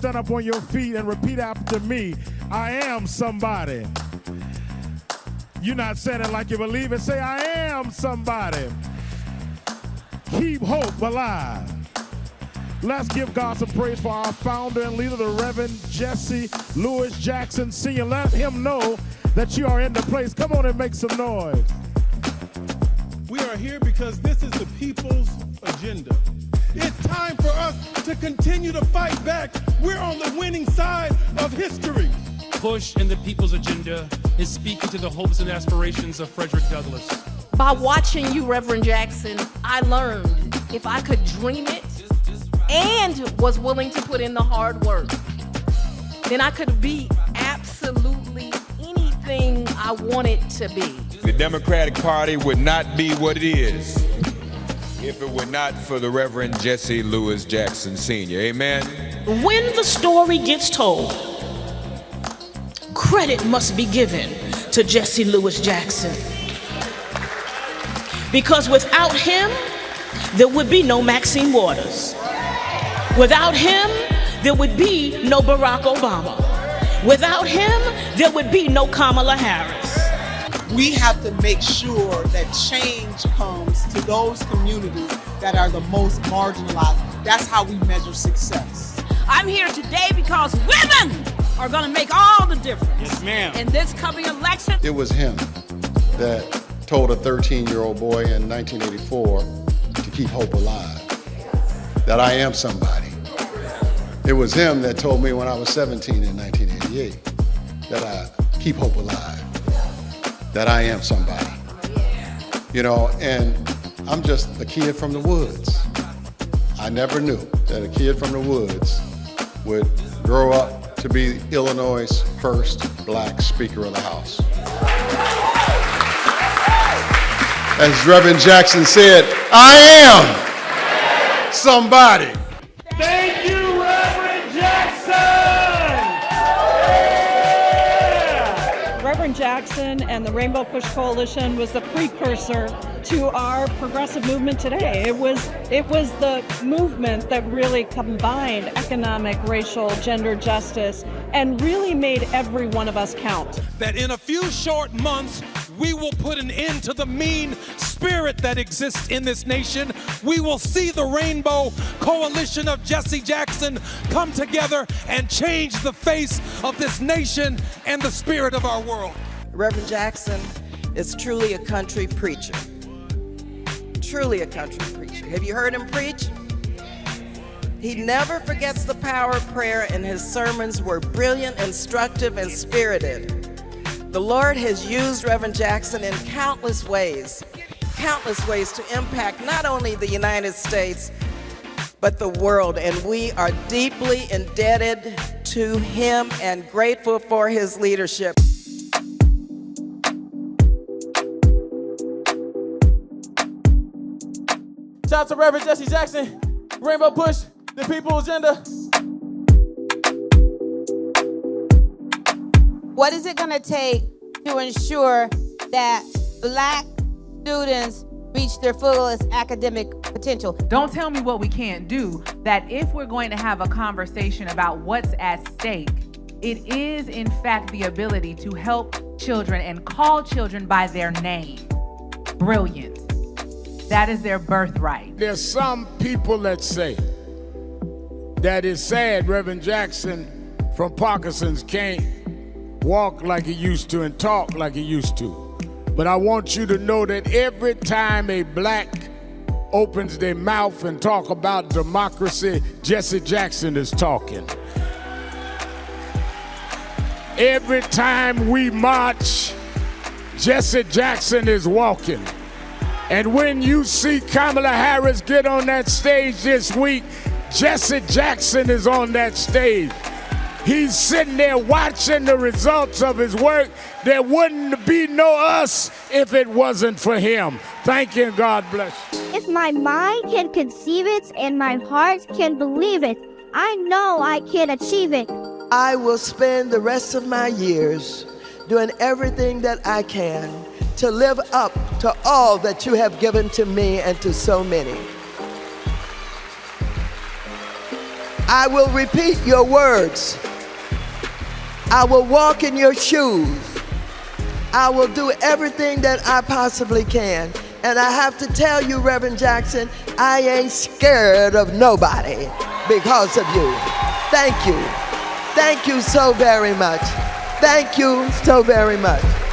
stand up on your feet and repeat after me. I am somebody. You're not saying it like you believe it. Say, I am somebody. Keep hope alive. Let's give God some praise for our founder and leader, the Reverend Jesse Lewis Jackson Sr. Let him know that you are in the place. Come on and make some noise. We are here because this is the people's agenda. It's time for us to continue to fight back. We're on the winning side of history. Push in the people's agenda is speaking to the hopes and aspirations of Frederick Douglass. By watching you, Reverend Jackson, I learned if I could dream it and was willing to put in the hard work, then I could be absolutely anything I wanted to be. The Democratic Party would not be what it is if it were not for the Reverend Jesse Lewis Jackson Sr. Amen? When the story gets told, credit must be given to Jesse Lewis Jackson. Because without him, there would be no Maxine Waters. Without him, there would be no Barack Obama. Without him, there would be no Kamala Harris. We have to make sure that change comes to those communities that are the most marginalized. That's how we measure success. I'm here today because women are going to make all the difference. Yes, ma'am. In this coming election. It was him that told a 13-year-old boy in 1984 to keep hope alive, that I am somebody. It was him that told me when I was 17 in 1988 that I keep hope alive, that I am somebody. You know, and I'm just a kid from the woods. I never knew that a kid from the woods would grow up to be Illinois' first black Speaker of the House. As Reverend Jackson said, I am somebody. Thank you, Reverend Jackson! Reverend Jackson and the Rainbow Push Coalition was the precursor to our progressive movement today. It was the movement that really combined economic, racial, gender justice, and really made every one of us count. That in a few short months, we will put an end to the mean spirit that exists in this nation. We will see the Rainbow Coalition of Jesse Jackson come together and change the face of this nation and the spirit of our world. Reverend Jackson is truly a country preacher. Truly a country preacher. Have you heard him preach? He never forgets the power of prayer, and his sermons were brilliant, instructive, and spirited. The Lord has used Reverend Jackson in countless ways to impact not only the United States, but the world. And we are deeply indebted to him and grateful for his leadership. Shout out to Reverend Jesse Jackson, Rainbow Push, the People's Agenda. What is it going to take to ensure that Black students reach their fullest academic potential? Don't tell me what we can't do. That if we're going to have a conversation about what's at stake, it is in fact the ability to help children and call children by their name. Brilliant. That is their birthright. There's some people that say that it's sad Reverend Jackson from Parkinson's can't walk like he used to and talk like he used to. But I want you to know that every time a black opens their mouth and talk about democracy, Jesse Jackson is talking. Every time we march, Jesse Jackson is walking. And when you see Kamala Harris get on that stage this week, Jesse Jackson is on that stage. He's sitting there watching the results of his work. There wouldn't be no us if it wasn't for him. Thank you and God bless you. If my mind can conceive it and my heart can believe it, I know I can achieve it. I will spend the rest of my years doing everything that I can to live up to all that you have given to me and to so many. I will repeat your words. I will walk in your shoes. I will do everything that I possibly can. And I have to tell you, Reverend Jackson, I ain't scared of nobody because of you. Thank you. Thank you so very much. Thank you so very much.